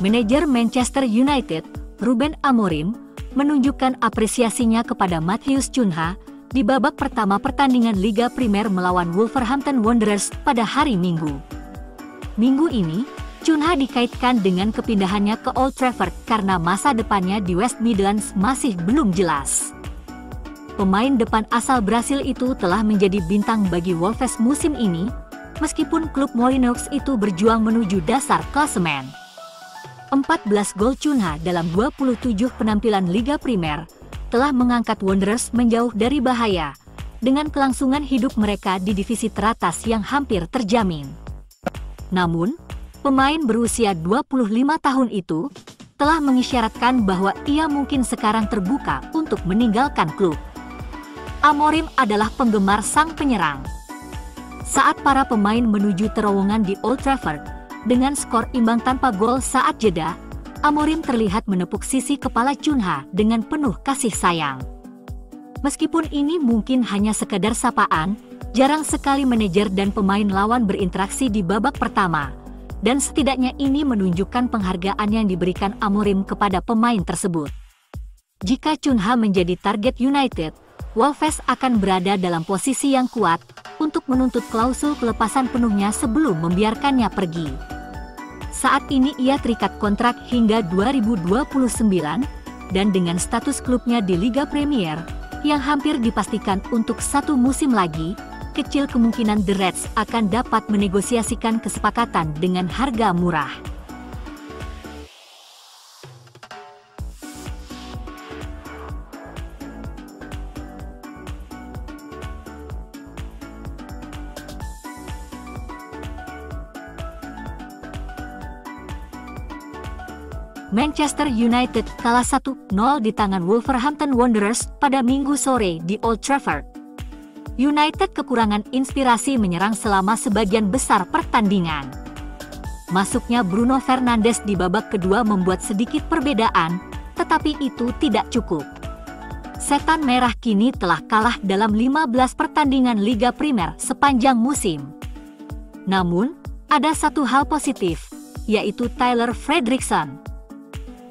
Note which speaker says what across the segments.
Speaker 1: Manajer Manchester United, Ruben Amorim, menunjukkan apresiasinya kepada Matheus Cunha di babak pertama pertandingan Liga Primer melawan Wolverhampton Wanderers pada hari Minggu. Minggu ini, Cunha dikaitkan dengan kepindahannya ke Old Trafford karena masa depannya di West Midlands masih belum jelas. Pemain depan asal Brasil itu telah menjadi bintang bagi Wolves musim ini, meskipun klub Molyneux itu berjuang menuju dasar klasemen. 14 gol Cunha dalam 27 penampilan Liga Primer telah mengangkat Wanderers menjauh dari bahaya, dengan kelangsungan hidup mereka di divisi teratas yang hampir terjamin. Namun, pemain berusia 25 tahun itu telah mengisyaratkan bahwa ia mungkin sekarang terbuka untuk meninggalkan klub. Amorim adalah penggemar sang penyerang. Saat para pemain menuju terowongan di Old Trafford, dengan skor imbang tanpa gol saat jeda, Amorim terlihat menepuk sisi kepala Cunha dengan penuh kasih sayang. Meskipun ini mungkin hanya sekadar sapaan, jarang sekali manajer dan pemain lawan berinteraksi di babak pertama, dan setidaknya ini menunjukkan penghargaan yang diberikan Amorim kepada pemain tersebut. Jika Cunha menjadi target United, Wolves akan berada dalam posisi yang kuat untuk menuntut klausul pelepasan penuhnya sebelum membiarkannya pergi. Saat ini ia terikat kontrak hingga 2029, dan dengan status klubnya di Liga Premier yang hampir dipastikan untuk 1 musim lagi, kecil kemungkinan The Reds akan dapat menegosiasikan kesepakatan dengan harga murah. Manchester United kalah 1-0 di tangan Wolverhampton Wanderers pada Minggu sore di Old Trafford. United kekurangan inspirasi menyerang selama sebagian besar pertandingan. Masuknya Bruno Fernandes di babak kedua membuat sedikit perbedaan, tetapi itu tidak cukup. Setan Merah kini telah kalah dalam 15 pertandingan Liga Primer sepanjang musim. Namun, ada satu hal positif, yaitu Tyler Fredriksson.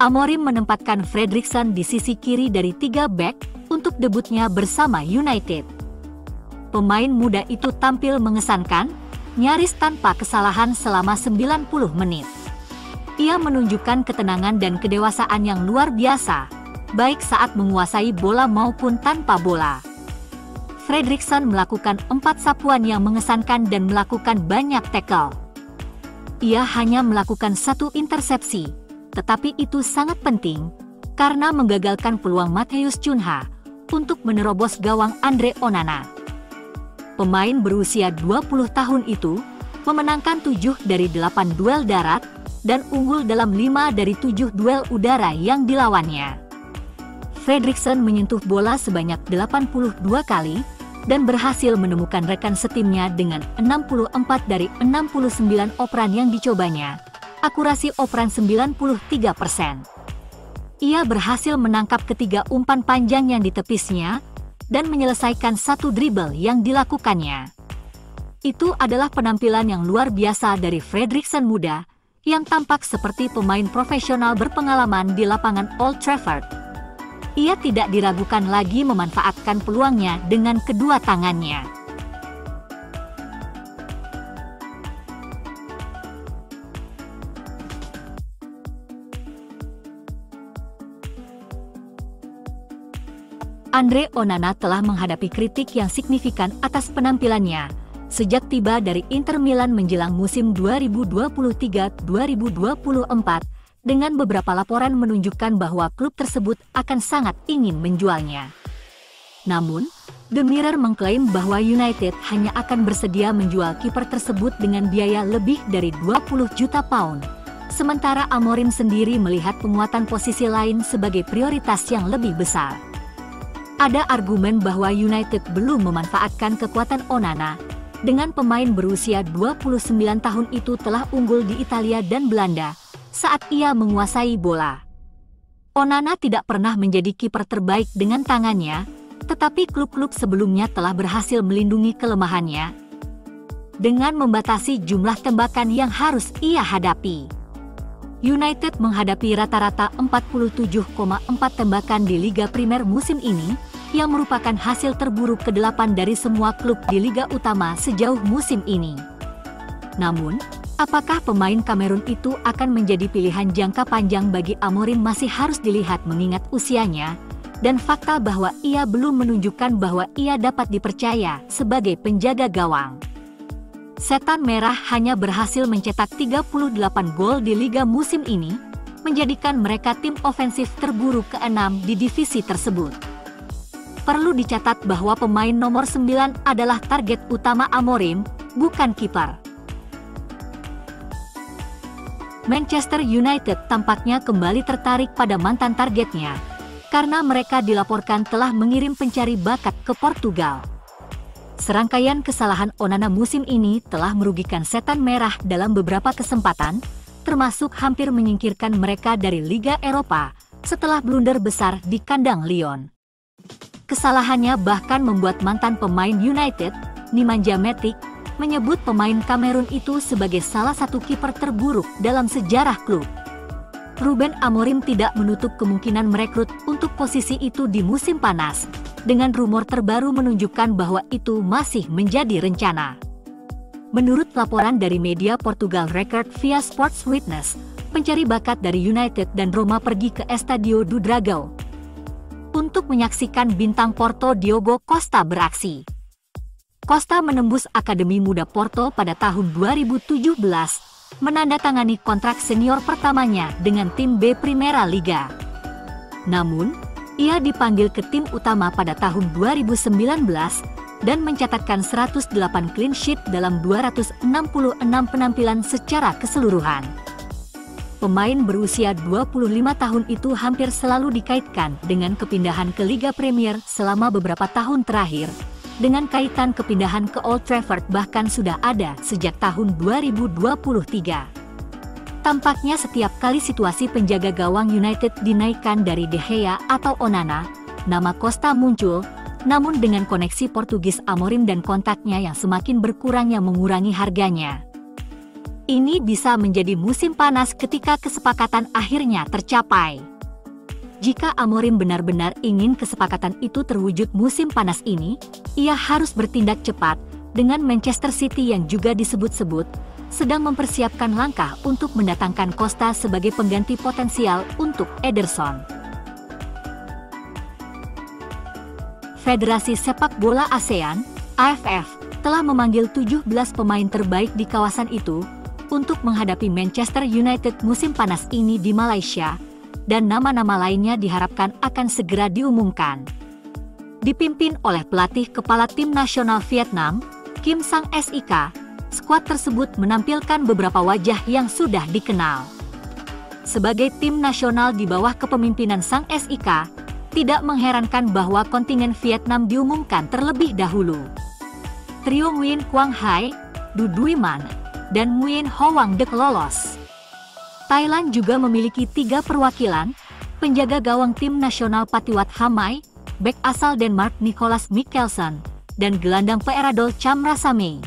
Speaker 1: Amorim menempatkan Fredriksson di sisi kiri dari 3 bek untuk debutnya bersama United. Pemain muda itu tampil mengesankan, nyaris tanpa kesalahan selama 90 menit. Ia menunjukkan ketenangan dan kedewasaan yang luar biasa, baik saat menguasai bola maupun tanpa bola. Fredriksson melakukan 4 sapuan yang mengesankan dan melakukan banyak tackle. Ia hanya melakukan 1 intersepsi, tetapi itu sangat penting karena menggagalkan peluang Matheus Cunha untuk menerobos gawang Andre Onana. Pemain berusia 20 tahun itu memenangkan 7 dari 8 duel darat dan unggul dalam 5 dari 7 duel udara yang dilawannya. Fredriksson menyentuh bola sebanyak 82 kali dan berhasil menemukan rekan setimnya dengan 64 dari 69 operan yang dicobanya. Akurasi operan 93%. Ia berhasil menangkap ketiga umpan panjang yang ditepisnya dan menyelesaikan 1 dribble yang dilakukannya. Itu adalah penampilan yang luar biasa dari Fredriksson muda yang tampak seperti pemain profesional berpengalaman di lapangan Old Trafford. Ia tidak diragukan lagi memanfaatkan peluangnya dengan kedua tangannya. Andre Onana telah menghadapi kritik yang signifikan atas penampilannya sejak tiba dari Inter Milan menjelang musim 2023-2024, dengan beberapa laporan menunjukkan bahwa klub tersebut akan sangat ingin menjualnya. Namun, The Mirror mengklaim bahwa United hanya akan bersedia menjual kiper tersebut dengan biaya lebih dari 20 juta pound, sementara Amorim sendiri melihat penguatan posisi lain sebagai prioritas yang lebih besar. Ada argumen bahwa United belum memanfaatkan kekuatan Onana, dengan pemain berusia 29 tahun itu telah unggul di Italia dan Belanda saat ia menguasai bola. Onana tidak pernah menjadi kiper terbaik dengan tangannya, tetapi klub-klub sebelumnya telah berhasil melindungi kelemahannya dengan membatasi jumlah tembakan yang harus ia hadapi. United menghadapi rata-rata 47,4 tembakan di Liga Primer musim ini, yang merupakan hasil terburuk ke-8 dari semua klub di Liga Utama sejauh musim ini. Namun, apakah pemain Kamerun itu akan menjadi pilihan jangka panjang bagi Amorim masih harus dilihat mengingat usianya, dan fakta bahwa ia belum menunjukkan bahwa ia dapat dipercaya sebagai penjaga gawang. Setan Merah hanya berhasil mencetak 38 gol di Liga musim ini, menjadikan mereka tim ofensif terburuk ke-6 di divisi tersebut. Perlu dicatat bahwa pemain nomor 9 adalah target utama Amorim, bukan kiper. Manchester United tampaknya kembali tertarik pada mantan targetnya, karena mereka dilaporkan telah mengirim pencari bakat ke Portugal. Serangkaian kesalahan Onana musim ini telah merugikan Setan Merah dalam beberapa kesempatan, termasuk hampir menyingkirkan mereka dari Liga Eropa setelah blunder besar di kandang Lyon. Kesalahannya bahkan membuat mantan pemain United, Nemanja Matic, menyebut pemain Kamerun itu sebagai salah satu kiper terburuk dalam sejarah klub. Ruben Amorim tidak menutup kemungkinan merekrut untuk posisi itu di musim panas, dengan rumor terbaru menunjukkan bahwa itu masih menjadi rencana. Menurut laporan dari media Portugal Record via Sports Witness, pencari bakat dari United dan Roma pergi ke Estádio do Dragão untuk menyaksikan bintang Porto Diogo Costa beraksi. Costa menembus Akademi Muda Porto pada tahun 2017, menandatangani kontrak senior pertamanya dengan tim B Primeira Liga. Namun, ia dipanggil ke tim utama pada tahun 2019 dan mencatatkan 108 clean sheet dalam 266 penampilan secara keseluruhan. Pemain berusia 25 tahun itu hampir selalu dikaitkan dengan kepindahan ke Liga Premier selama beberapa tahun terakhir, dengan kaitan kepindahan ke Old Trafford bahkan sudah ada sejak tahun 2023. Tampaknya setiap kali situasi penjaga gawang United dinaikkan dari De Gea atau Onana, nama Costa muncul, namun dengan koneksi Portugis Amorim dan kontaknya yang semakin berkurang yang mengurangi harganya. Ini bisa menjadi musim panas ketika kesepakatan akhirnya tercapai. Jika Amorim benar-benar ingin kesepakatan itu terwujud musim panas ini, ia harus bertindak cepat, dengan Manchester City yang juga disebut-sebut sedang mempersiapkan langkah untuk mendatangkan Costa sebagai pengganti potensial untuk Ederson. Federasi Sepak Bola ASEAN, AFF, telah memanggil 17 pemain terbaik di kawasan itu untuk menghadapi Manchester United musim panas ini di Malaysia, dan nama-nama lainnya diharapkan akan segera diumumkan. Dipimpin oleh pelatih kepala tim nasional Vietnam, Kim Sang-sik, skuad tersebut menampilkan beberapa wajah yang sudah dikenal. Sebagai tim nasional di bawah kepemimpinan Sang-sik, tidak mengherankan bahwa kontingen Vietnam diumumkan terlebih dahulu. Trio Nguyen Quang Hai, Du Duy Man, dan Nguyen Hoang Dek lolos. Thailand juga memiliki 3 perwakilan, penjaga gawang tim nasional Patiwat Hamai, bek asal Denmark Nicolas Mikkelsen, dan gelandang Peradol Cham Rasamay.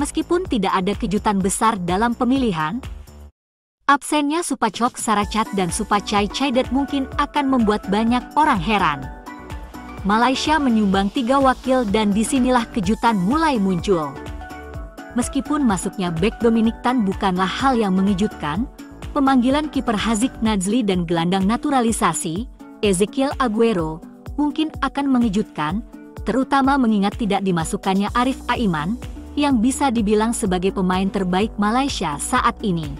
Speaker 1: Meskipun tidak ada kejutan besar dalam pemilihan, absennya Supachok Sarachat dan Supachai Chaidet mungkin akan membuat banyak orang heran. Malaysia menyumbang 3 wakil dan disinilah kejutan mulai muncul. Meskipun masuknya bek Dominic Tan bukanlah hal yang mengejutkan, pemanggilan kiper Haziq Nazli dan gelandang naturalisasi, Ezekiel Aguero, mungkin akan mengejutkan, terutama mengingat tidak dimasukkannya Arif Aiman, yang bisa dibilang sebagai pemain terbaik Malaysia saat ini.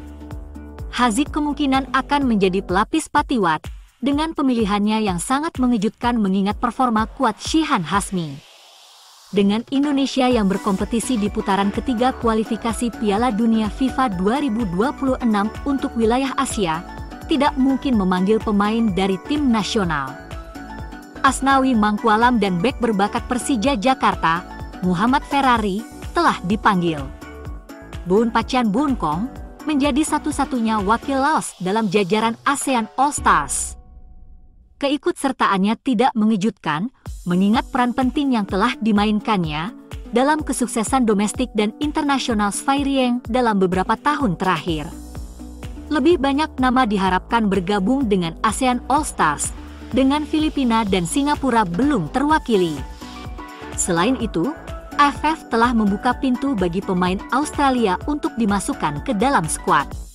Speaker 1: Haziq kemungkinan akan menjadi pelapis Patiwat, dengan pemilihannya yang sangat mengejutkan mengingat performa kuat Shihan Hasmi. Dengan Indonesia yang berkompetisi di putaran ketiga kualifikasi Piala Dunia FIFA 2026 untuk wilayah Asia, tidak mungkin memanggil pemain dari tim nasional. Asnawi Mangkualam dan bek berbakat Persija Jakarta, Muhammad Ferrari, telah dipanggil. Boon Pachan Boonkong menjadi satu-satunya wakil Laos dalam jajaran ASEAN All Stars. Keikutsertaannya tidak mengejutkan, mengingat peran penting yang telah dimainkannya dalam kesuksesan domestik dan internasional Sphai Rieng dalam beberapa tahun terakhir. Lebih banyak nama diharapkan bergabung dengan ASEAN All Stars, dengan Filipina dan Singapura belum terwakili. Selain itu, AFF telah membuka pintu bagi pemain Australia untuk dimasukkan ke dalam skuad.